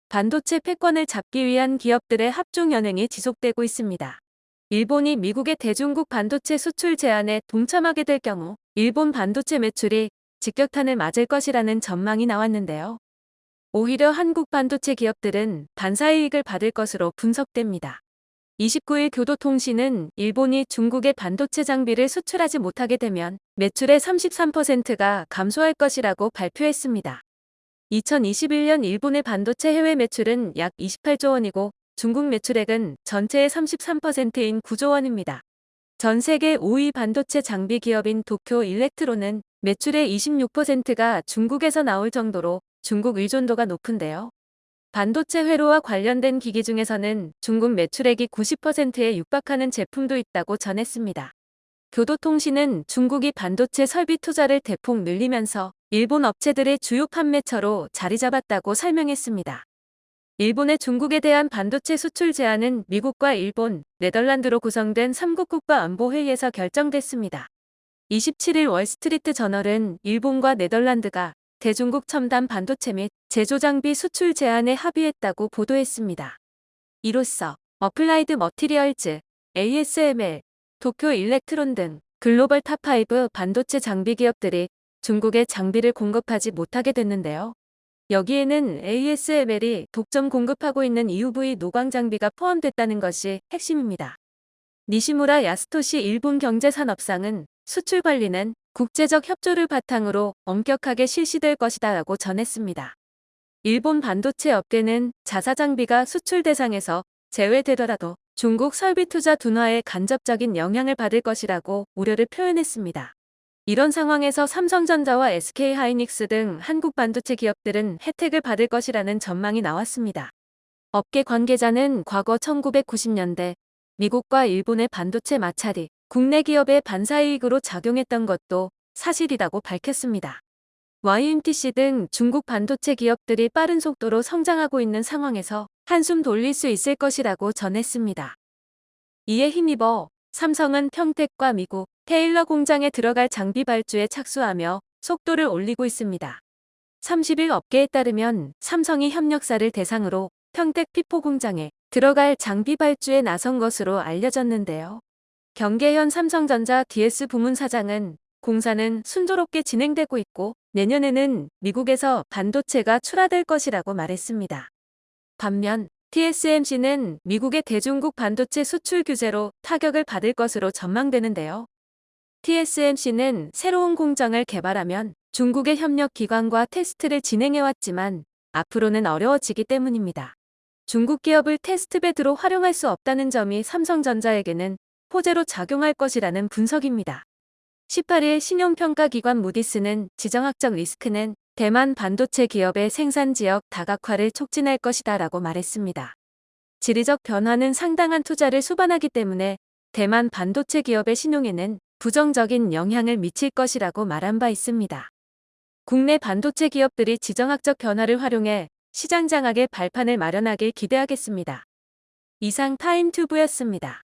반도체 패권을 잡기 위한 기업들의 합종 연행이 지속되고 있습니다. 일본이 미국의 대중국 반도체 수출 제한에 동참하게 될 경우 일본 반도체 매출이 직격탄을 맞을 것이라는 전망이 나왔는데요. 오히려 한국 반도체 기업들은 반사이익을 받을 것으로 분석됩니다. 29일 교도통신은 일본이 중국의 반도체 장비를 수출하지 못하게 되면 매출의 33%가 감소할 것이라고 발표했습니다. 2021년 일본의 반도체 해외 매출은 약 28조 원이고 중국 매출액은 전체의 33%인 9조 원입니다. 전 세계 5위 반도체 장비 기업인 도쿄 일렉트론은 매출의 26%가 중국에서 나올 정도로 중국 의존도가 높은데요. 반도체 회로와 관련된 기기 중에서는 중국 매출액이 90%에 육박하는 제품도 있다고 전했습니다. 교도통신은 중국이 반도체 설비 투자를 대폭 늘리면서 일본 업체들의 주요 판매처로 자리 잡았다고 설명했습니다. 일본의 중국에 대한 반도체 수출 제한은 미국과 일본, 네덜란드로 구성된 3국 국가안보회의에서 결정됐습니다. 27일 월스트리트 저널은 일본과 네덜란드가 대중국 첨단 반도체 및 제조장비 수출 제한에 합의했다고 보도했습니다. 이로써 어플라이드 머티리얼즈, ASML, 도쿄 일렉트론 등 글로벌 탑5 반도체 장비 기업들이 중국에 장비를 공급하지 못하게 됐는데요. 여기에는 ASML이 독점 공급하고 있는 EUV 노광 장비가 포함됐다는 것이 핵심입니다. 니시무라 야스토시 일본 경제산업상은 수출 관리는 국제적 협조를 바탕으로 엄격하게 실시될 것이다 라고 전했습니다. 일본 반도체 업계는 자사 장비가 수출 대상에서 제외되더라도 중국 설비 투자 둔화에 간접적인 영향을 받을 것이라고 우려를 표현했습니다. 이런 상황에서 삼성전자와 SK하이닉스 등 한국 반도체 기업들은 혜택을 받을 것이라는 전망이 나왔습니다. 업계 관계자는 과거 1990년대 미국과 일본의 반도체 마찰이 국내 기업의 반사이익으로 작용했던 것도 사실이라고 밝혔습니다. YMTC 등 중국 반도체 기업들이 빠른 속도로 성장하고 있는 상황에서 한숨 돌릴 수 있을 것이라고 전했습니다. 이에 힘입어 삼성은 평택과 미국 테일러 공장에 들어갈 장비 발주에 착수하며 속도를 올리고 있습니다. 30일 업계에 따르면 삼성이 협력사를 대상으로 평택 피포 공장에 들어갈 장비 발주에 나선 것으로 알려졌는데요. 경계현 삼성전자 DS 부문 사장은 공사는 순조롭게 진행되고 있고 내년에는 미국에서 반도체가 출하될 것이라고 말했습니다. 반면 TSMC는 미국의 대중국 반도체 수출 규제로 타격을 받을 것으로 전망되는데요. TSMC는 새로운 공장을 개발하면 중국의 협력 기관과 테스트를 진행해왔지만 앞으로는 어려워지기 때문입니다. 중국 기업을 테스트베드로 활용할 수 없다는 점이 삼성전자에게는 호재로 작용할 것이라는 분석입니다. 18일 신용평가기관 무디스는 지정학적 리스크는 대만 반도체 기업의 생산 지역 다각화를 촉진할 것이다 라고 말했습니다. 지리적 변화는 상당한 투자를 수반하기 때문에 대만 반도체 기업의 신용에는 부정적인 영향을 미칠 것이라고 말한 바 있습니다. 국내 반도체 기업들이 지정학적 변화를 활용해 시장 장악의 발판을 마련하길 기대하겠습니다. 이상 타임튜브였습니다.